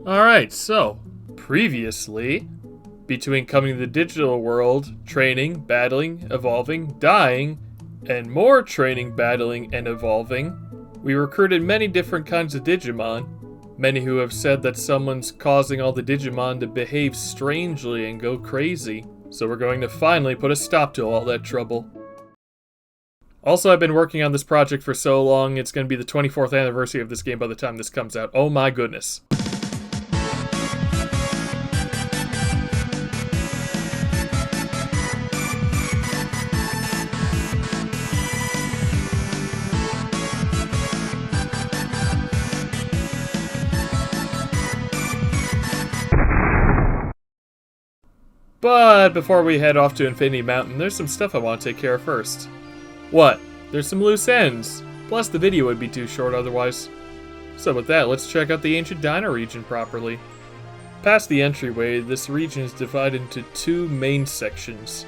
Alright, so, previously, between coming to the digital world, training, battling, evolving, dying, and more training, battling, and evolving, we recruited many different kinds of Digimon, many who have said that someone's causing all the Digimon to behave strangely and go crazy, so we're going to finally put a stop to all that trouble. Also, I've been working on this project for so long, it's going to be the 24th anniversary of this game by the time this comes out. Oh my goodness. But before we head off to Infinity Mountain, there's some stuff I want to take care of first. What? There's some loose ends. Plus the video would be too short otherwise. So with that, let's check out the ancient Dino region properly. Past the entryway, this region is divided into two main sections.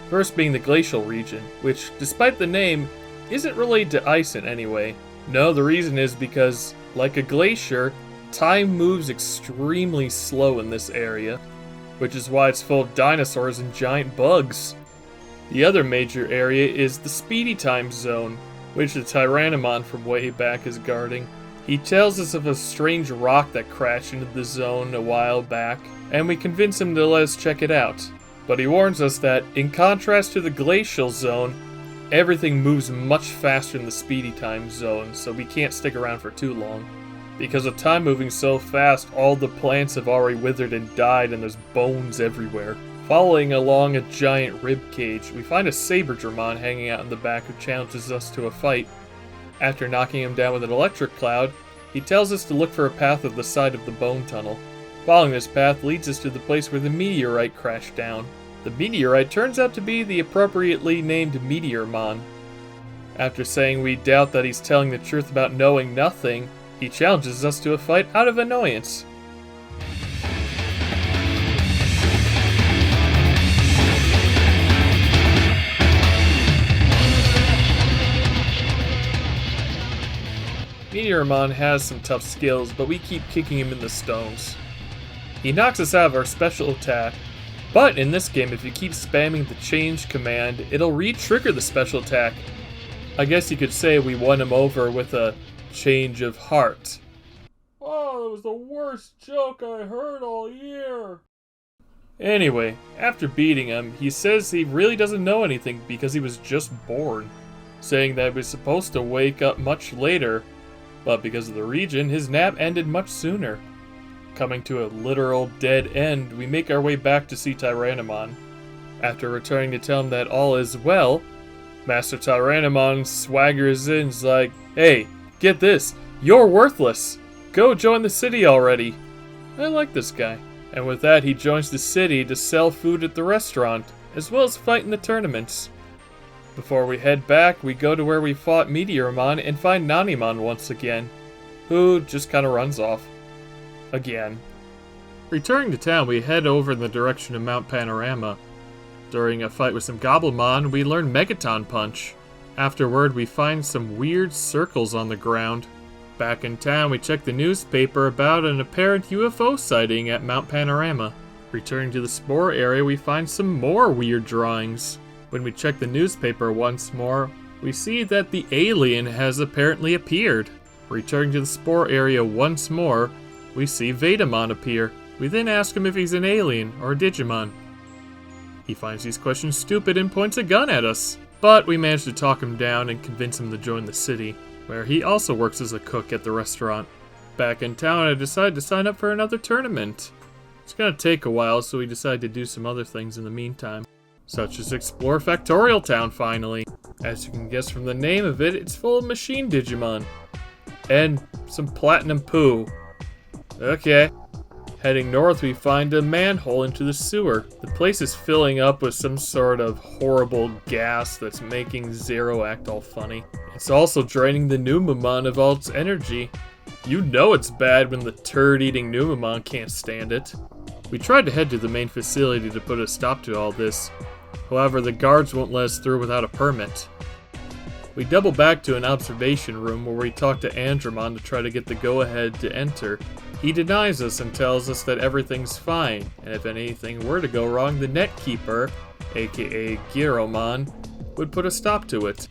First being the glacial region, which, despite the name, isn't related to ice in any way. No, the reason is because, like a glacier, time moves extremely slow in this area, which is why it's full of dinosaurs and giant bugs. The other major area is the Speedy Time Zone, which the Tyrannomon from way back is guarding. He tells us of a strange rock that crashed into the zone a while back, and we convince him to let us check it out. But he warns us that, in contrast to the Glacial Zone, everything moves much faster in the Speedy Time Zone, so we can't stick around for too long. Because of time moving so fast, all the plants have already withered and died and there's bones everywhere. Following along a giant rib cage, we find a Saberdramon hanging out in the back who challenges us to a fight. After knocking him down with an electric cloud, he tells us to look for a path at the side of the bone tunnel. Following this path leads us to the place where the meteorite crashed down. The meteorite turns out to be the appropriately named Meteormon. After saying we doubt that he's telling the truth about knowing nothing, he challenges us to a fight out of annoyance. Meteormon has some tough skills, but we keep kicking him in the stones. He knocks us out of our special attack, but in this game if you keep spamming the change command, it'll re-trigger the special attack. I guess you could say we won him over with a change of heart. Oh, that was the worst joke I heard all year. Anyway, after beating him, he says he really doesn't know anything because he was just born, saying that he was supposed to wake up much later, but because of the region, his nap ended much sooner. Coming to a literal dead end, we make our way back to see Tyrannomon. After returning to tell him that all is well, Master Tyrannomon swaggers in and is like, "Hey, get this, you're worthless! Go join the city already!" I like this guy. And with that, he joins the city to sell food at the restaurant, as well as fight in the tournaments. Before we head back, we go to where we fought Meteormon and find Nanimon once again, who just kinda runs off. Again. Returning to town, we head over in the direction of Mount Panorama. During a fight with some Gobblemon, we learn Megaton Punch. Afterward, we find some weird circles on the ground. Back in town, we check the newspaper about an apparent UFO sighting at Mount Panorama. Returning to the Spore area, we find some more weird drawings. When we check the newspaper once more, we see that the alien has apparently appeared. Returning to the Spore area once more, we see Vetamon appear. We then ask him if he's an alien or a Digimon. He finds these questions stupid and points a gun at us. But we manage to talk him down and convince him to join the city, where he also works as a cook at the restaurant. Back in town, I decide to sign up for another tournament. It's gonna take a while, so we decide to do some other things in the meantime, such as explore Factorial Town finally. As you can guess from the name of it, it's full of machine Digimon. And some platinum poo. Okay. Heading north, we find a manhole into the sewer. The place is filling up with some sort of horrible gas that's making Zero act all funny. It's also draining the Numamon of all its energy. You know it's bad when the turd-eating Numamon can't stand it. We tried to head to the main facility to put a stop to all this. However, the guards won't let us through without a permit. We double back to an observation room where we talk to Andromon to try to get the go-ahead to enter. He denies us and tells us that everything's fine, and if anything were to go wrong, the Netkeeper, aka Giromon, would put a stop to it.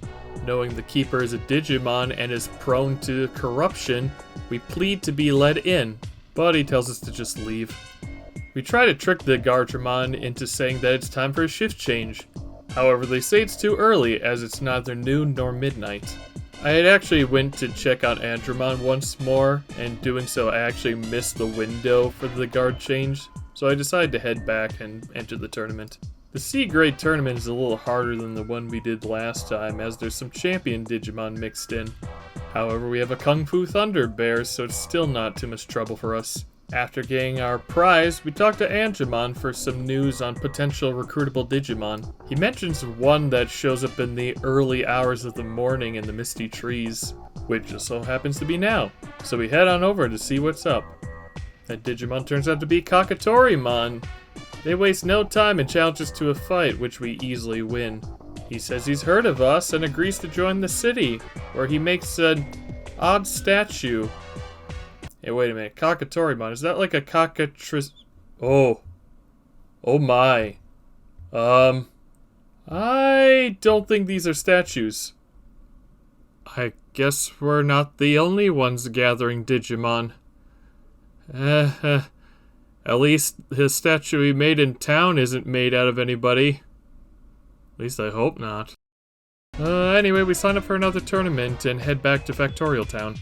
Knowing the Keeper is a Digimon and is prone to corruption, we plead to be let in, but he tells us to just leave. We try to trick the Gartramon into saying that it's time for a shift change. However, they say it's too early as it's neither noon nor midnight. I had actually went to check on Andromon once more, and doing so I actually missed the window for the guard change, so I decided to head back and enter the tournament. The C-grade tournament is a little harder than the one we did last time, as there's some champion Digimon mixed in. However, we have a Kung Fu Thunder Bear, so it's still not too much trouble for us. After getting our prize, we talked to Andromon for some news on potential recruitable Digimon. He mentions one that shows up in the early hours of the morning in the misty trees, which just so happens to be now. So we head on over to see what's up. That Digimon turns out to be Kakatorimon. They waste no time and challenge us to a fight, which we easily win. He says he's heard of us and agrees to join the city, where he makes an odd statue. Hey, wait a minute. Kakatorimon, is that like a Oh my. I don't think these are statues. I guess we're not the only ones gathering Digimon. At least his statue he made in town isn't made out of anybody. At least I hope not. Anyway, we sign up for another tournament and head back to Factorial Town.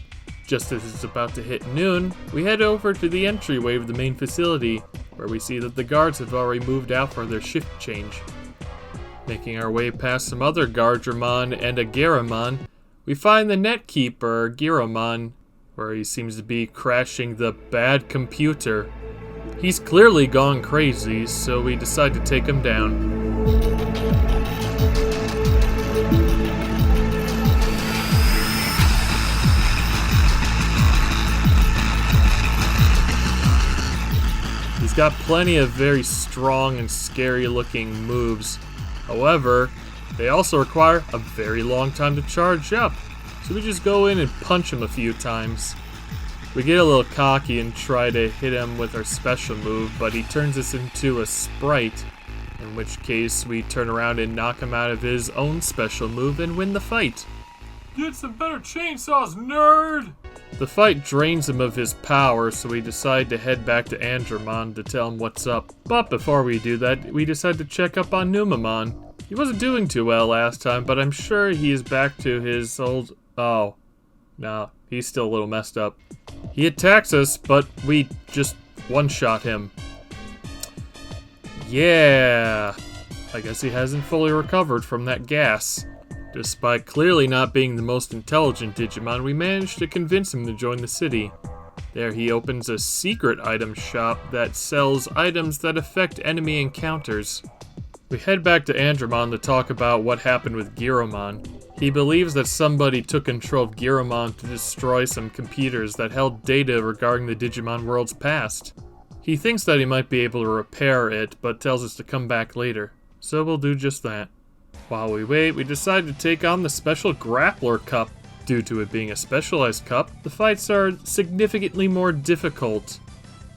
Just as it's about to hit noon, we head over to the entryway of the main facility, where we see that the guards have already moved out for their shift change. Making our way past some other Guardramon and a Garamon, we find the Netkeeper, Giromon, where he seems to be crashing the bad computer. He's clearly gone crazy, so we decide to take him down. He's got plenty of very strong and scary looking moves. However, they also require a very long time to charge up, so we just go in and punch him a few times. We get a little cocky and try to hit him with our special move, but he turns us into a sprite, in which case we turn around and knock him out of his own special move and win the fight. Get some better chainsaws, nerd! The fight drains him of his power, so we decide to head back to Andromon to tell him what's up. But before we do that, we decide to check up on Numamon. He wasn't doing too well last time, but I'm sure he is back to his old... Oh. No, he's still a little messed up. He attacks us, but we just one-shot him. Yeah. I guess he hasn't fully recovered from that gas. Despite clearly not being the most intelligent Digimon, we managed to convince him to join the city. There he opens a secret item shop that sells items that affect enemy encounters. We head back to Andromon to talk about what happened with Giromon. He believes that somebody took control of Giromon to destroy some computers that held data regarding the Digimon world's past. He thinks that he might be able to repair it, but tells us to come back later. So we'll do just that. While we wait, we decide to take on the special Grappler Cup. Due to it being a specialized cup, the fights are significantly more difficult,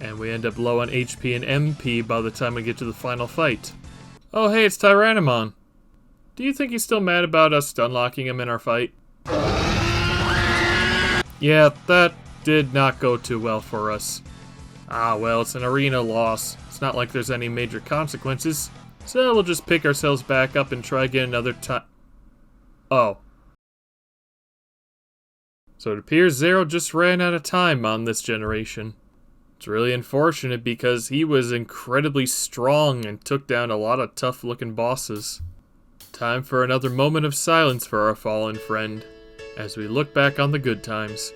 and we end up low on HP and MP by the time we get to the final fight. Oh hey, it's Tyrannomon. Do you think he's still mad about us stunlocking him in our fight? Yeah, that did not go too well for us. Ah well, it's an arena loss. It's not like there's any major consequences. So we'll just pick ourselves back up and try again another time. Oh. So it appears Zero just ran out of time on this generation. It's really unfortunate because he was incredibly strong and took down a lot of tough looking bosses. Time for another moment of silence for our fallen friend, as we look back on the good times.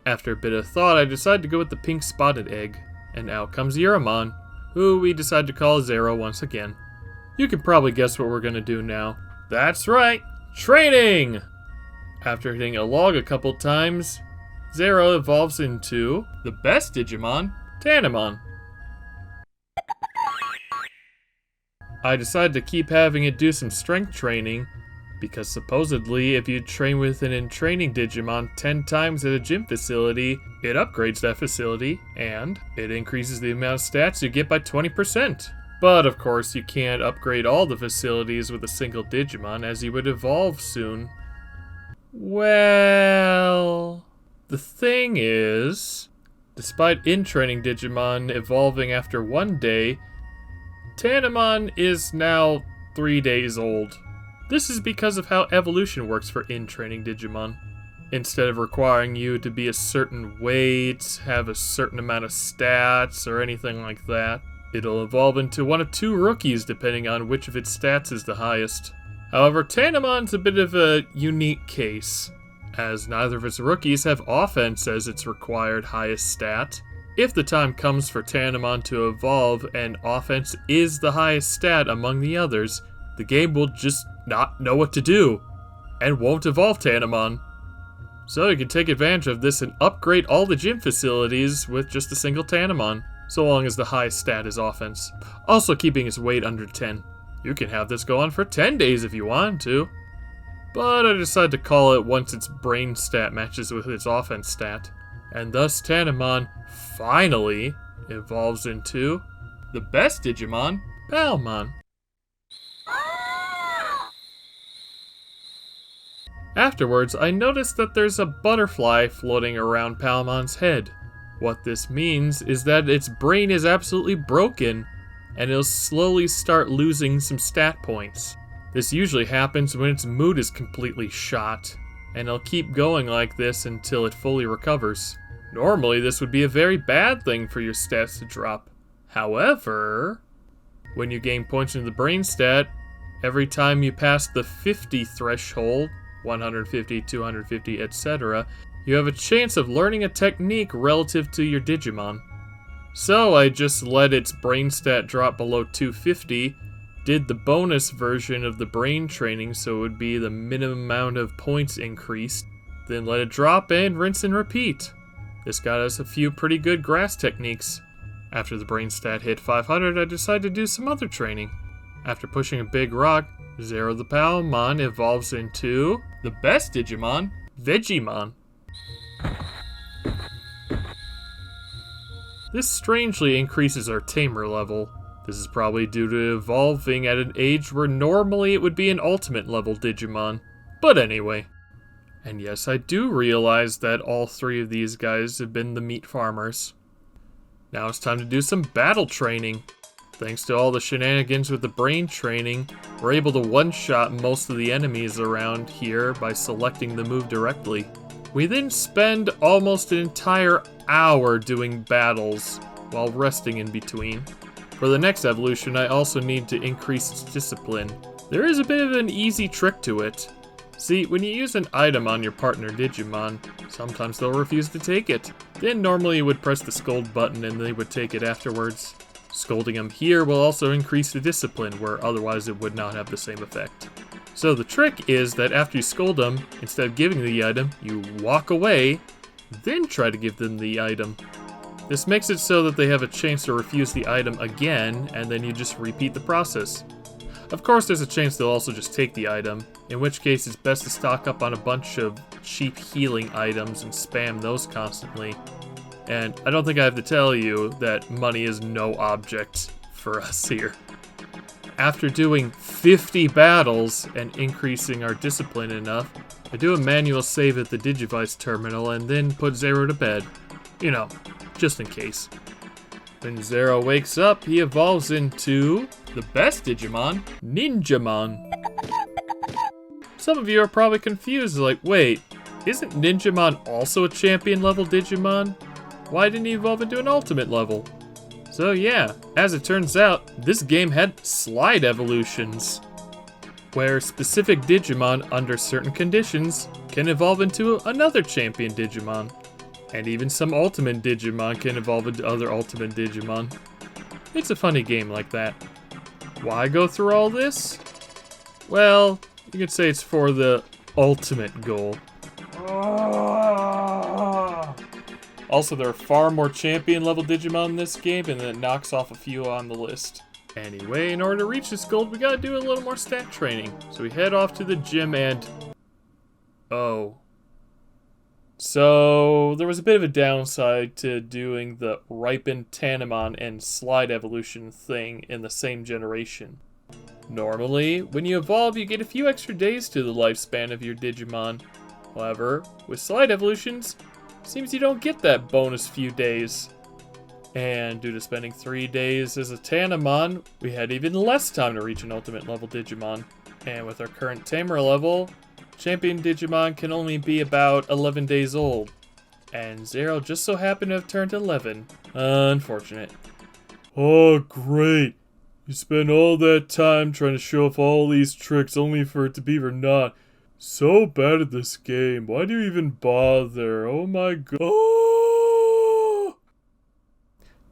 After a bit of thought, I decided to go with the pink spotted egg, and out comes Yeromon, who we decide to call Zero once again. You can probably guess what we're gonna do now. That's right, training! After hitting a log a couple times, Zero evolves into the best Digimon, Tanamon. I decided to keep having it do some strength training, because supposedly if you train with an in-training Digimon 10 times at a gym facility, it upgrades that facility, and it increases the amount of stats you get by 20%. But of course you can't upgrade all the facilities with a single Digimon, as he would evolve soon. Well, the thing is, despite in-training Digimon evolving after 1 day, Tanamon is now 3 days old. This is because of how evolution works for in-training Digimon. Instead of requiring you to be a certain weight, have a certain amount of stats, or anything like that, it'll evolve into one of 2 rookies depending on which of its stats is the highest. However, Tanamon's a bit of a unique case, as neither of its rookies have offense as its required highest stat. If the time comes for Tanamon to evolve and offense is the highest stat among the others, the game will just not know what to do, and won't evolve Tanamon. So you can take advantage of this and upgrade all the gym facilities with just a single Tanamon, so long as the highest stat is offense. Also keeping its weight under 10. You can have this go on for 10 days if you want to. But I decided to call it once its brain stat matches with its offense stat. And thus Tanamon finally evolves into the best Digimon, Palmon. Afterwards, I noticed that there's a butterfly floating around Palmon's head. What this means is that its brain is absolutely broken, and it'll slowly start losing some stat points. This usually happens when its mood is completely shot, and it'll keep going like this until it fully recovers. Normally, this would be a very bad thing for your stats to drop. However, when you gain points in the brain stat, every time you pass the 50 threshold, 150, 250, etc., you have a chance of learning a technique relative to your Digimon. So I just let its brain stat drop below 250, did the bonus version of the brain training so it would be the minimum amount of points increased, then let it drop and rinse and repeat. This got us a few pretty good grass techniques. After the brain stat hit 500, I decided to do some other training. After pushing a big rock, Zero the Palmon evolves into the best Digimon, Vegimon. This strangely increases our tamer level. This is probably due to evolving at an age where normally it would be an ultimate level Digimon. But anyway. And yes, I do realize that all 3 of these guys have been the meat farmers. Now it's time to do some battle training. Thanks to all the shenanigans with the brain training, we're able to one-shot most of the enemies around here by selecting the move directly. We then spend almost an entire hour doing battles, while resting in between. For the next evolution, I also need to increase its discipline. There is a bit of an easy trick to it. See, when you use an item on your partner Digimon, sometimes they'll refuse to take it. Then normally you would press the scold button and they would take it afterwards. Scolding them here will also increase the discipline, where otherwise it would not have the same effect. So the trick is that after you scold them, instead of giving the item, you walk away, then try to give them the item. This makes it so that they have a chance to refuse the item again, and then you just repeat the process. Of course, there's a chance they'll also just take the item, in which case it's best to stock up on a bunch of cheap healing items and spam those constantly. And I don't think I have to tell you that money is no object for us here. After doing 50 battles and increasing our discipline enough, I do a manual save at the Digivice terminal and then put Zero to bed. You know, just in case. When Zero wakes up, he evolves into the best Digimon, Ninjamon. Some of you are probably confused, like, wait, isn't Ninjamon also a champion level Digimon? Why didn't he evolve into an ultimate level? So yeah, as it turns out, this game had slide evolutions, where specific Digimon under certain conditions can evolve into another champion Digimon. And even some ultimate Digimon can evolve into other ultimate Digimon. It's a funny game like that. Why go through all this? Well, You could say it's for the ultimate goal. Also, there are far more champion level Digimon in this game, and it knocks off a few on the list. Anyway, in order to reach this goal, we gotta do a little more stat training. So we head off to the gym and... oh. So, there was a bit of a downside to doing the Ripen Tanimon and Slide Evolution thing in the same generation. Normally, when you evolve, you get a few extra days to the lifespan of your Digimon. However, with Slide Evolutions, seems you don't get that bonus few days. And due to spending 3 days as a Tanimon, we had even less time to reach an ultimate level Digimon. And with our current Tamer level, Champion Digimon can only be about 11 days old. And Zero just so happened to have turned 11. Unfortunate. Oh, great. You spend all that time trying to show off all these tricks only for it to be for naught. So bad at this game. Why do you even bother? Oh my god.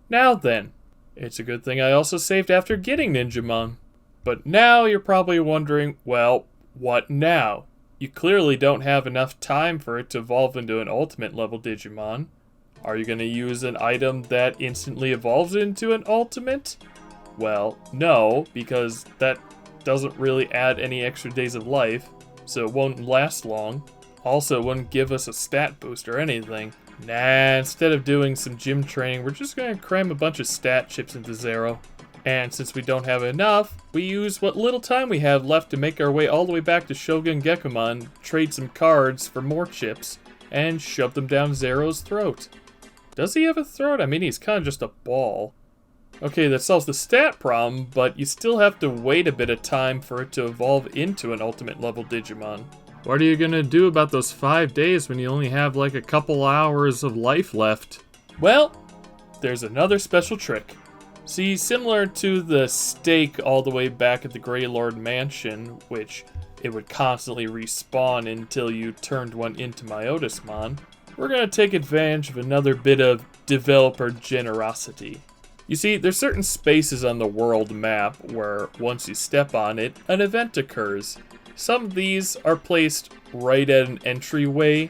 Now then, it's a good thing I also saved after getting Ninjamon. But now you're probably wondering, well, what now? You clearly don't have enough time for it to evolve into an ultimate level Digimon. Are you going to use an item that instantly evolves into an ultimate? Well, no, because that doesn't really add any extra days of life, so it won't last long. Also, it wouldn't give us a stat boost or anything. Nah, instead of doing some gym training, we're just going to cram a bunch of stat chips into Zero. And since we don't have enough, we use what little time we have left to make our way all the way back to Shogun Gekomon, trade some cards for more chips, and shove them down Zero's throat. Does he have a throat? I mean, he's kind of just a ball. Okay, that solves the stat problem, but you still have to wait a bit of time for it to evolve into an ultimate level Digimon. What are you gonna do about those 5 days when you only have like a couple hours of life left? Well, there's another special trick. See, similar to the stake all the way back at the Grey Lord Mansion, which it would constantly respawn until you turned one into Myotismon, we're gonna take advantage of another bit of developer generosity. You see, there's certain spaces on the world map where, once you step on it, an event occurs. Some of these are placed right at an entryway,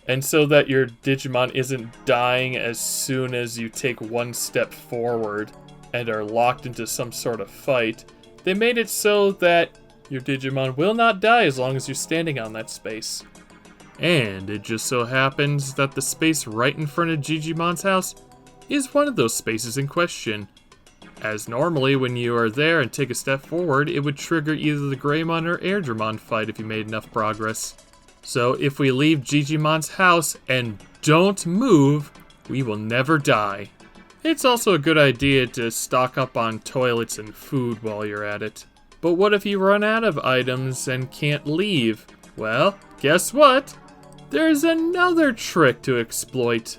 and so that your Digimon isn't dying as soon as you take one step forward and are locked into some sort of fight, they made it so that your Digimon will not die as long as you're standing on that space. And it just so happens that the space right in front of Digimon's house is one of those spaces in question. As normally, when you are there and take a step forward, it would trigger either the Greymon or Airdramon fight if you made enough progress. So if we leave Digimon's house and don't move, we will never die. It's also a good idea to stock up on toilets and food while you're at it. But what if you run out of items and can't leave? Well, guess what? There's another trick to exploit.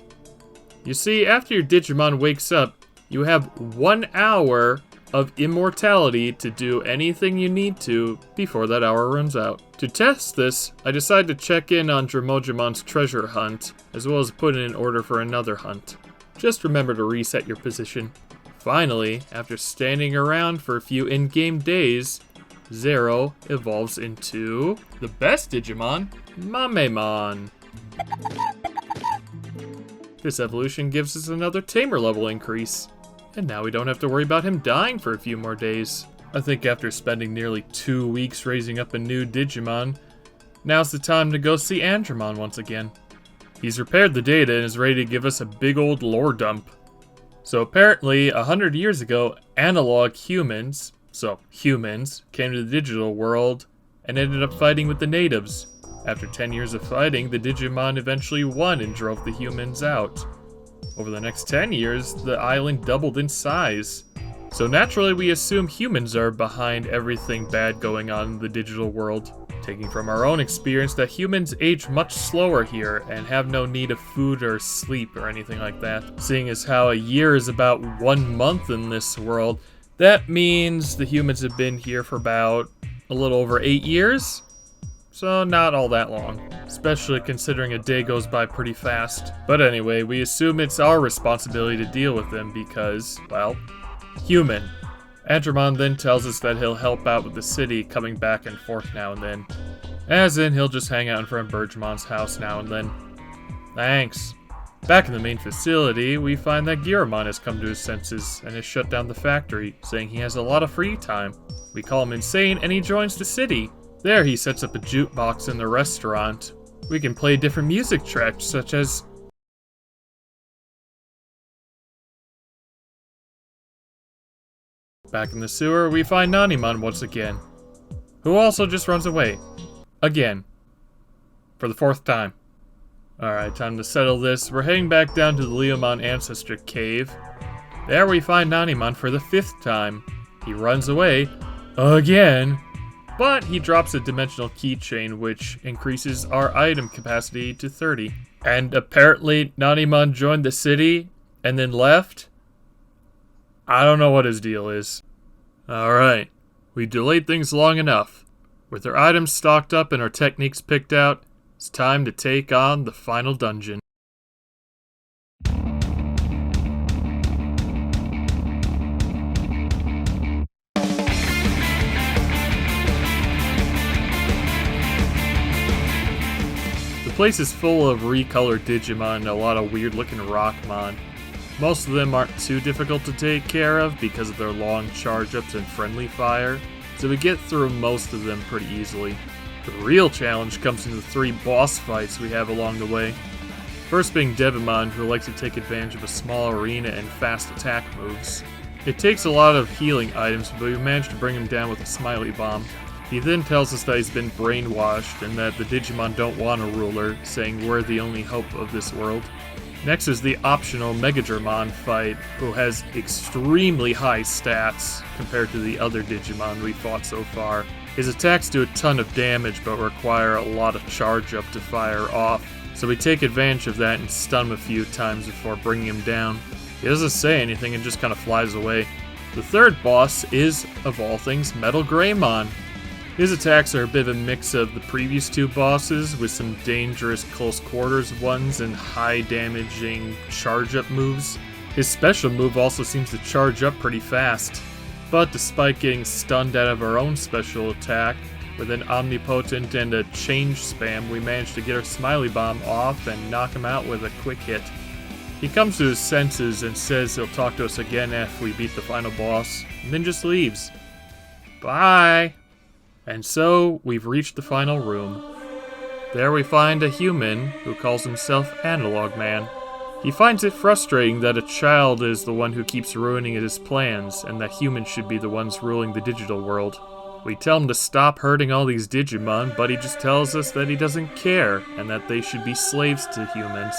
You see, after your Digimon wakes up, you have 1 hour of immortality to do anything you need to before that hour runs out. To test this, I decided to check in on Dramojimon's treasure hunt, as well as put in an order for another hunt. Just remember to reset your position. Finally, after standing around for a few in-game days, Zero evolves into the best Digimon, Mamemon. This evolution gives us another Tamer level increase, and now we don't have to worry about him dying for a few more days. I think after spending nearly 2 weeks raising up a new Digimon, now's the time to go see Andromon once again. He's repaired the data and is ready to give us a big old lore dump. So apparently, 100 years ago, analog humans, so humans, came to the digital world and ended up fighting with the natives. After 10 years of fighting, the Digimon eventually won and drove the humans out. Over the next 10 years, the island doubled in size. So naturally, we assume humans are behind everything bad going on in the digital world. Taking from our own experience that humans age much slower here and have no need of food or sleep or anything like that. Seeing as how a year is about 1 month in this world, that means the humans have been here for about a little over 8 years. So not all that long, especially considering a day goes by pretty fast. But anyway, we assume it's our responsibility to deal with them because, well, human. Andromon then tells us that he'll help out with the city, coming back and forth now and then. As in, he'll just hang out in front of Bergemon's house now and then. Thanks. Back in the main facility, we find that Giramon has come to his senses and has shut down the factory, saying he has a lot of free time. We call him insane and he joins the city. There he sets up a jukebox in the restaurant. We can play different music tracks such as... Back in the sewer, we find Nanimon once again, who also just runs away. Again. For the 4th time. Alright, time to settle this. We're heading back down to the Leomon Ancestor Cave. There we find Nanimon for the 5th time. He runs away. Again. But he drops a dimensional keychain, which increases our item capacity to 30. And apparently, Nanimon joined the city and then left. I don't know what his deal is. Alright, we delayed things long enough. With our items stocked up and our techniques picked out, it's time to take on the final dungeon. The place is full of recolored Digimon and a lot of weird looking Rockmon. Most of them aren't too difficult to take care of because of their long charge-ups and friendly fire, so we get through most of them pretty easily. The real challenge comes in the 3 boss fights we have along the way. First being Devimon, who likes to take advantage of a small arena and fast attack moves. It takes a lot of healing items, but we managed to bring him down with a Smiley Bomb. He then tells us that he's been brainwashed and that the Digimon don't want a ruler, saying we're the only hope of this world. Next is the optional Megadramon fight, who has extremely high stats compared to the other Digimon we fought so far. His attacks do a ton of damage but require a lot of charge up to fire off, so we take advantage of that and stun him a few times before bringing him down. He doesn't say anything and just kind of flies away. The third boss is, of all things, Metal Greymon. His attacks are a bit of a mix of the previous 2 bosses, with some dangerous close quarters ones and high damaging charge up moves. His special move also seems to charge up pretty fast. But despite getting stunned out of our own special attack, with an omnipotent and a change spam, we managed to get our Smiley Bomb off and knock him out with a quick hit. He comes to his senses and says he'll talk to us again if we beat the final boss, and then just leaves. Bye! And so, we've reached the final room. There we find a human who calls himself Analog Man. He finds it frustrating that a child is the one who keeps ruining his plans, and that humans should be the ones ruling the digital world. We tell him to stop hurting all these Digimon, but he just tells us that he doesn't care, and that they should be slaves to humans.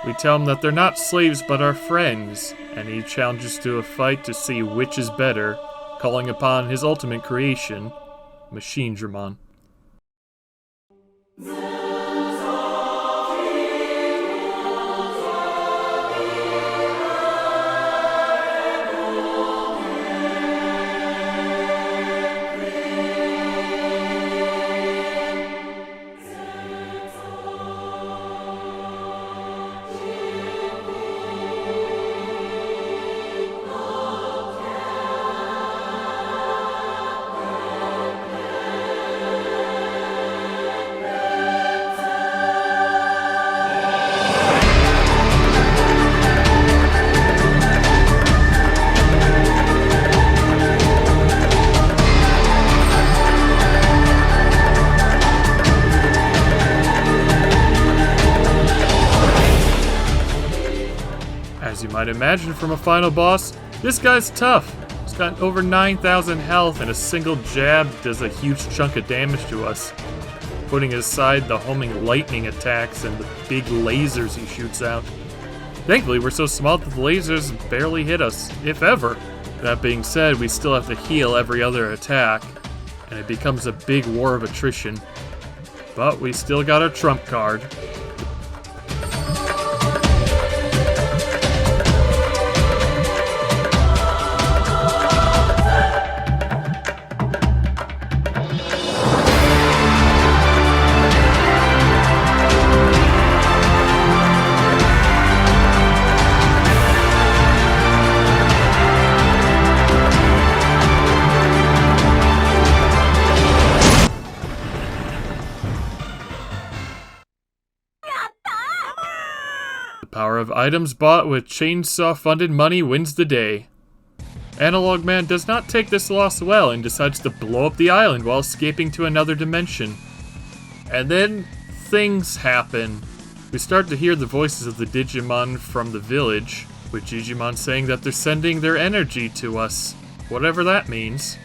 We tell him that they're not slaves but our friends, and he challenges to a fight to see which is better, calling upon his ultimate creation, Machinations. As you might imagine from a final boss, this guy's tough. He's got over 9,000 health and a single jab does a huge chunk of damage to us. Putting aside the homing lightning attacks and the big lasers he shoots out. Thankfully, we're so small that the lasers barely hit us, if ever. That being said, we still have to heal every other attack, and it becomes a big war of attrition. But we still got our trump card. power of items bought with chainsaw-funded money wins the day. Analog Man does not take this loss well and decides to blow up the island while escaping to another dimension. And then things happen. We start to hear the voices of the Digimon from the village, with Digimon saying that they're sending their energy to us, whatever that means.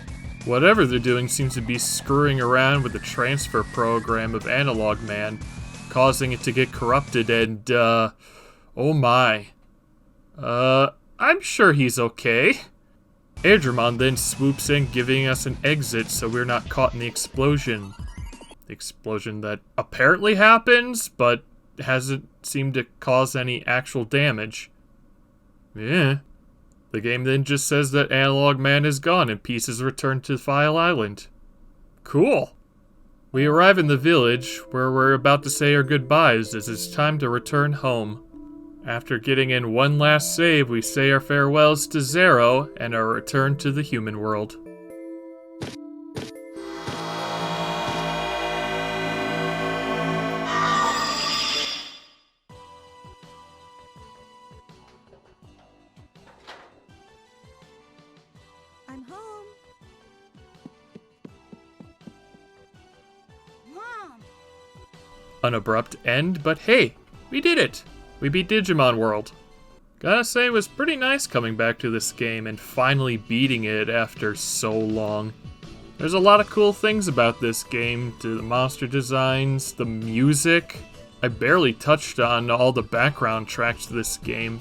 Whatever they're doing seems to be screwing around with the transfer program of Analog Man, causing it to get corrupted and, oh my. I'm sure he's okay. Airdramon then swoops in, giving us an exit so we're not caught in the explosion. The explosion that apparently happens, but hasn't seemed to cause any actual damage. Yeah. The game then just says that Analog Man is gone and pieces returned to File Island. Cool. We arrive in the village, where we're about to say our goodbyes as it's time to return home. After getting in one last save, we say our farewells to Zero and our return to the human world. I'm home. Mom! An abrupt end, but hey, we did it! We beat Digimon World. Gotta say, it was pretty nice coming back to this game and finally beating it after so long. There's a lot of cool things about this game, to the monster designs, the music. I barely touched on all the background tracks to this game.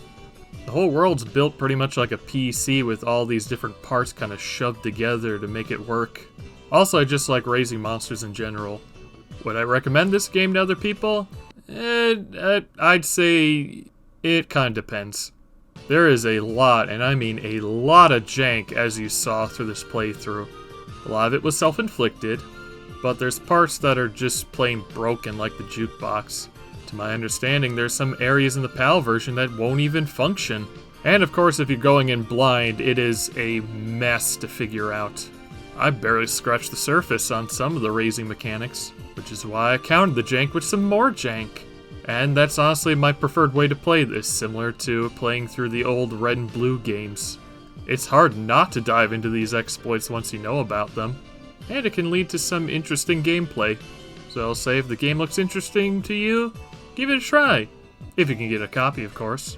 The whole world's built pretty much like a PC with all these different parts kind of shoved together to make it work. Also, I just like raising monsters in general. Would I recommend this game to other people? I'd say it kind of depends. There is a lot, and I mean a lot of jank as you saw through this playthrough. A lot of it was self-inflicted, but there's parts that are just plain broken like the jukebox. To my understanding, there's some areas in the PAL version that won't even function. And of course, if you're going in blind, it is a mess to figure out. I barely scratched the surface on some of the raising mechanics, which is why I counted the jank with some more jank. And that's honestly my preferred way to play this, similar to playing through the old Red and Blue games. It's hard not to dive into these exploits once you know about them, and it can lead to some interesting gameplay. So I'll say if the game looks interesting to you, give it a try. If you can get a copy, of course.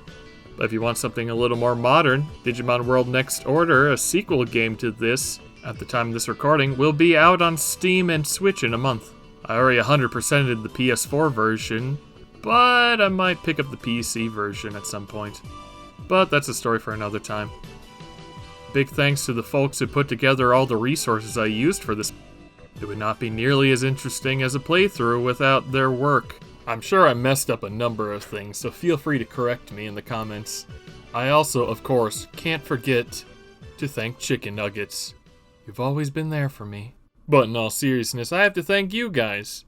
But if you want something a little more modern, Digimon World Next Order, a sequel game to this, at the time of this recording, will be out on Steam and Switch in a month. I already 100%ed the PS4 version, but I might pick up the PC version at some point. But that's a story for another time. Big thanks to the folks who put together all the resources I used for this. It would not be nearly as interesting as a playthrough without their work. I'm sure I messed up a number of things, so feel free to correct me in the comments. I also, of course, can't forget to thank Chicken Nuggets. You've always been there for me. But in all seriousness, I have to thank you guys.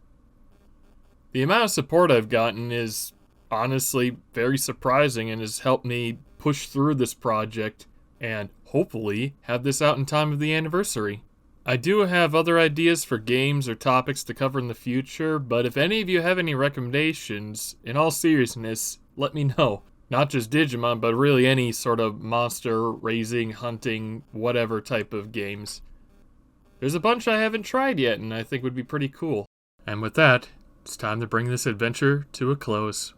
The amount of support I've gotten is honestly very surprising and has helped me push through this project and hopefully have this out in time of the anniversary. I do have other ideas for games or topics to cover in the future, but if any of you have any recommendations, in all seriousness, let me know. Not just Digimon, but really any sort of monster, raising, hunting, whatever type of games. There's a bunch I haven't tried yet and I think would be pretty cool. And with that, it's time to bring this adventure to a close.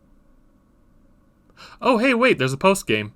Oh hey, wait, there's a post-game.